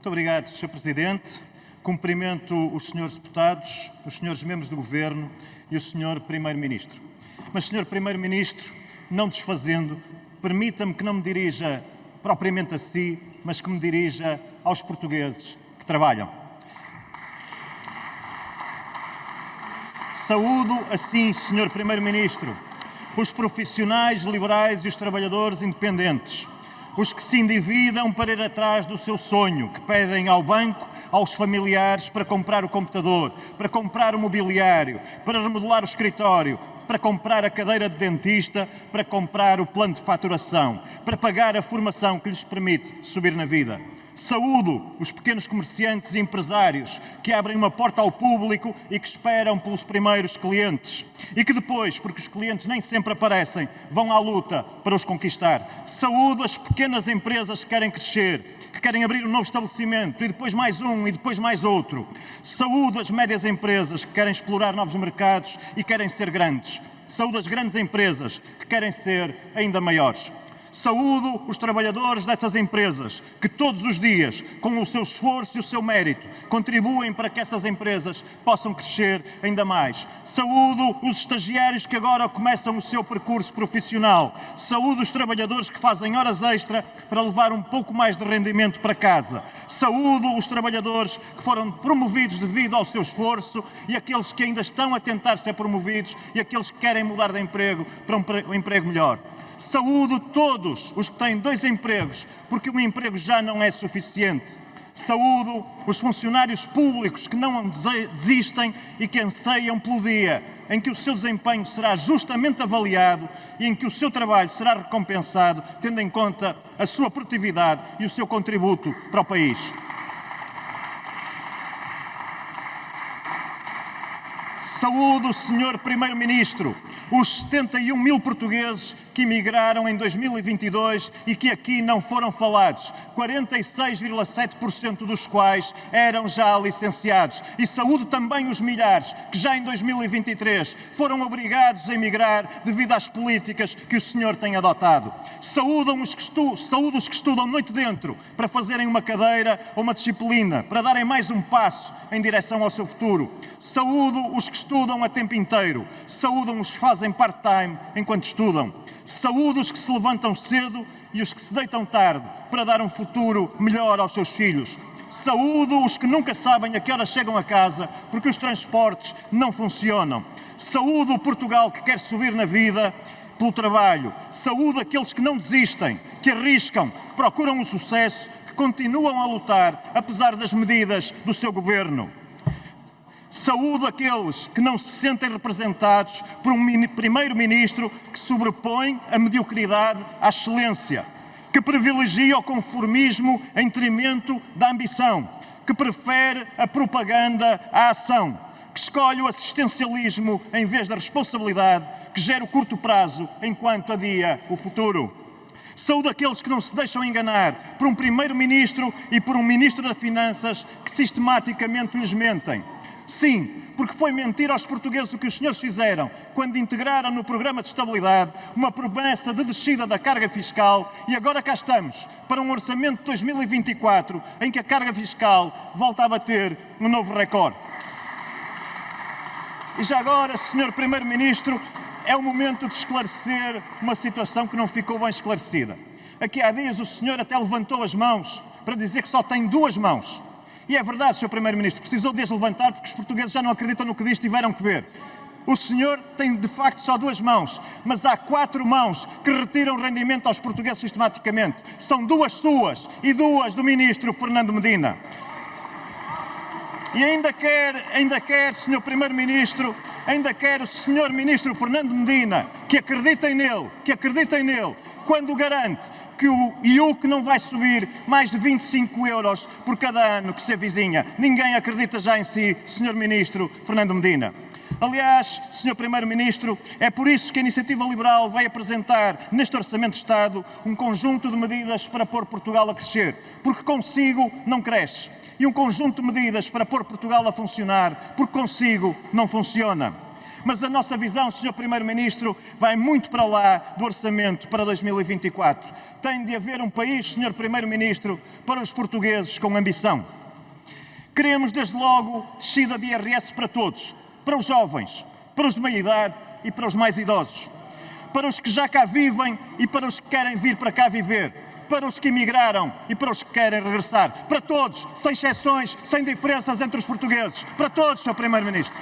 Muito obrigado, Sr. Presidente. Cumprimento os senhores deputados, os senhores membros do Governo e o Sr. Primeiro-Ministro. Mas, Sr. Primeiro-Ministro, não desfazendo, permita-me que não me dirija propriamente a si, mas que me dirija aos portugueses que trabalham. Saúdo, assim, Sr. Primeiro-Ministro, os profissionais liberais e os trabalhadores independentes, os que se endividam para ir atrás do seu sonho, que pedem ao banco, aos familiares para comprar o computador, para comprar o mobiliário, para remodelar o escritório, para comprar a cadeira de dentista, para comprar o plano de faturação, para pagar a formação que lhes permite subir na vida. Saúdo os pequenos comerciantes e empresários que abrem uma porta ao público e que esperam pelos primeiros clientes e que depois, porque os clientes nem sempre aparecem, vão à luta para os conquistar. Saúdo as pequenas empresas que querem crescer, que querem abrir um novo estabelecimento e depois mais um e depois mais outro. Saúdo as médias empresas que querem explorar novos mercados e querem ser grandes. Saúdo as grandes empresas que querem ser ainda maiores. Saúdo os trabalhadores dessas empresas que todos os dias, com o seu esforço e o seu mérito, contribuem para que essas empresas possam crescer ainda mais. Saúdo os estagiários que agora começam o seu percurso profissional. Saúdo os trabalhadores que fazem horas extra para levar um pouco mais de rendimento para casa. Saúdo os trabalhadores que foram promovidos devido ao seu esforço e aqueles que ainda estão a tentar ser promovidos e aqueles que querem mudar de emprego para um emprego melhor. Saúdo todos os que têm 2 empregos, porque um emprego já não é suficiente. Saúdo os funcionários públicos que não desistem e que anseiam pelo dia em que o seu desempenho será justamente avaliado e em que o seu trabalho será recompensado, tendo em conta a sua produtividade e o seu contributo para o país. Saúdo o Sr. Primeiro-Ministro, os 71 mil portugueses que emigraram em 2022 e que aqui não foram falados, 46,7% dos quais eram já licenciados. E saúdo também os milhares que já em 2023 foram obrigados a emigrar devido às políticas que o senhor tem adotado. Saúdo os que estudam noite dentro para fazerem uma cadeira ou uma disciplina, para darem mais um passo em direção ao seu futuro. Saúdo os que estudam a tempo inteiro. Saúdam os que fazem part-time enquanto estudam. Saúdo os que se levantam cedo e os que se deitam tarde para dar um futuro melhor aos seus filhos. Saúdo os que nunca sabem a que horas chegam a casa porque os transportes não funcionam. Saúdo o Portugal que quer subir na vida pelo trabalho. Saúdo aqueles que não desistem, que arriscam, que procuram o sucesso, que continuam a lutar apesar das medidas do seu governo. Saúdo aqueles que não se sentem representados por um primeiro-ministro que sobrepõe a mediocridade à excelência, que privilegia o conformismo em detrimento da ambição, que prefere a propaganda à ação, que escolhe o assistencialismo em vez da responsabilidade, que gera o curto prazo enquanto adia o futuro. Saúdo aqueles que não se deixam enganar por um primeiro-ministro e por um ministro das Finanças que sistematicamente lhes mentem. Sim, porque foi mentir aos portugueses o que os senhores fizeram quando integraram no programa de estabilidade uma promessa de descida da carga fiscal e agora cá estamos para um orçamento de 2024 em que a carga fiscal volta a bater um novo recorde. E já agora, Sr. Primeiro-Ministro, é o momento de esclarecer uma situação que não ficou bem esclarecida. Aqui há dias o senhor até levantou as mãos para dizer que só tem 2 mãos. E é verdade, Sr. Primeiro-Ministro, precisou de as levantar porque os portugueses já não acreditam no que diz, tiveram que ver. O senhor tem, de facto, só 2 mãos, mas há 4 mãos que retiram rendimento aos portugueses sistematicamente. São 2 suas e 2 do Ministro Fernando Medina. E ainda quer, Sr. Primeiro-Ministro, ainda quer o Sr. Ministro Fernando Medina que acreditem nele, quando garante que o IUC não vai subir mais de 25 euros por cada ano que se avizinha. Ninguém acredita já em si, Sr. Ministro Fernando Medina. Aliás, Sr. Primeiro-Ministro, é por isso que a Iniciativa Liberal vai apresentar neste Orçamento de Estado um conjunto de medidas para pôr Portugal a crescer, porque consigo não cresce. E um conjunto de medidas para pôr Portugal a funcionar, porque consigo não funciona. Mas a nossa visão, Sr. Primeiro-Ministro, vai muito para lá do orçamento para 2024. Tem de haver um país, Sr. Primeiro-Ministro, para os portugueses com ambição. Queremos, desde logo, descida de IRS para todos, para os jovens, para os de meia-idade e para os mais idosos, para os que já cá vivem e para os que querem vir para cá viver, para os que emigraram e para os que querem regressar, para todos, sem exceções, sem diferenças entre os portugueses, para todos, Sr. Primeiro-Ministro,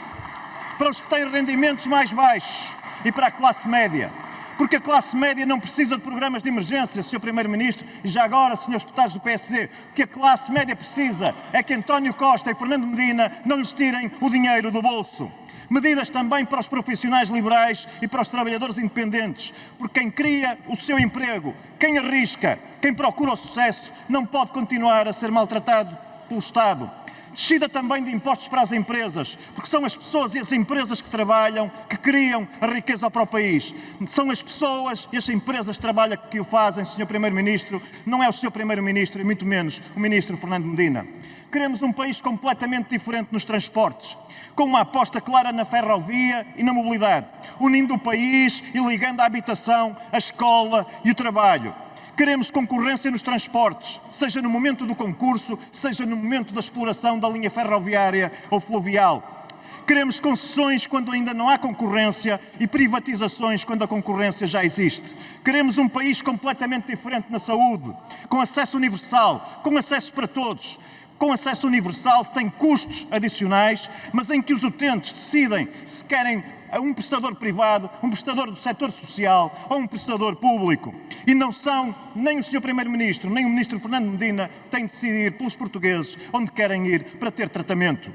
para os que têm rendimentos mais baixos e para a classe média, porque a classe média não precisa de programas de emergência, Sr. Primeiro-Ministro, e já agora, Srs. Deputados do PSD, o que a classe média precisa é que António Costa e Fernando Medina não lhes tirem o dinheiro do bolso. Medidas também para os profissionais liberais e para os trabalhadores independentes, porque quem cria o seu emprego, quem arrisca, quem procura o sucesso, não pode continuar a ser maltratado pelo Estado. Descida também de impostos para as empresas, porque são as pessoas e as empresas que trabalham, que criam a riqueza para o país. São as pessoas e as empresas que trabalham que o fazem, Sr. Primeiro-Ministro, não é o Sr. Primeiro-Ministro e muito menos o Ministro Fernando Medina. Queremos um país completamente diferente nos transportes, com uma aposta clara na ferrovia e na mobilidade, unindo o país e ligando a habitação, a escola e o trabalho. Queremos concorrência nos transportes, seja no momento do concurso, seja no momento da exploração da linha ferroviária ou fluvial. Queremos concessões quando ainda não há concorrência e privatizações quando a concorrência já existe. Queremos um país completamente diferente na saúde, com acesso universal, com acesso para todos, com acesso universal sem custos adicionais, mas em que os utentes decidem se querem um prestador privado, um prestador do setor social ou um prestador público. E não são nem o Sr. Primeiro-Ministro, nem o Ministro Fernando Medina que têm de decidir pelos portugueses onde querem ir para ter tratamento.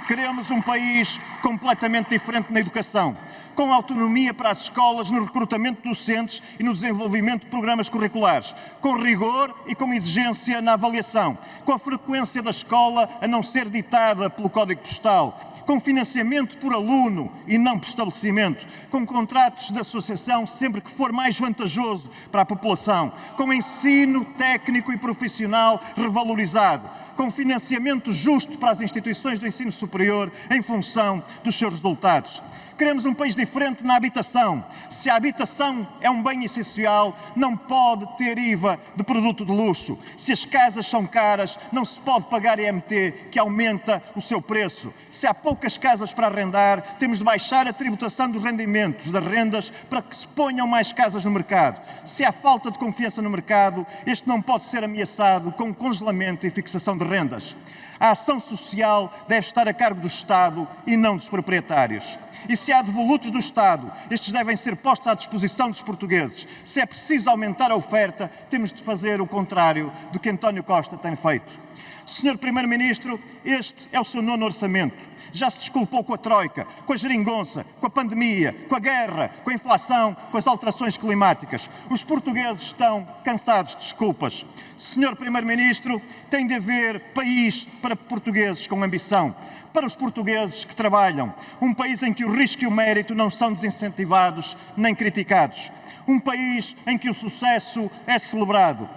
Queremos um país completamente diferente na educação, com autonomia para as escolas no recrutamento de docentes e no desenvolvimento de programas curriculares, com rigor e com exigência na avaliação, com a frequência da escola a não ser ditada pelo Código Postal, com financiamento por aluno e não por estabelecimento, com contratos de associação sempre que for mais vantajoso para a população, com ensino técnico e profissional revalorizado, com financiamento justo para as instituições do ensino superior em função dos seus resultados. Queremos um país diferente na habitação. Se a habitação é um bem essencial, não pode ter IVA de produto de luxo. Se as casas são caras, não se pode pagar IMT, que aumenta o seu preço. Se há poucas casas para arrendar, temos de baixar a tributação dos rendimentos, das rendas, para que se ponham mais casas no mercado. Se há falta de confiança no mercado, este não pode ser ameaçado com congelamento e fixação de rendas. A ação social deve estar a cargo do Estado e não dos proprietários. E se há devolutos do Estado, estes devem ser postos à disposição dos portugueses. Se é preciso aumentar a oferta, temos de fazer o contrário do que António Costa tem feito. Sr. Primeiro-Ministro, este é o seu 9º orçamento. Já se desculpou com a Troika, com a geringonça, com a pandemia, com a guerra, com a inflação, com as alterações climáticas. Os portugueses estão cansados de desculpas. Sr. Primeiro-Ministro, tem de haver país para portugueses com ambição, para os portugueses que trabalham. Um país em que o risco e o mérito não são desincentivados nem criticados. Um país em que o sucesso é celebrado.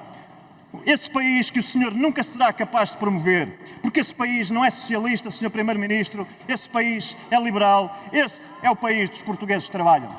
Esse país que o senhor nunca será capaz de promover, porque esse país não é socialista, Sr. Primeiro-Ministro, esse país é liberal, esse é o país dos portugueses que trabalham.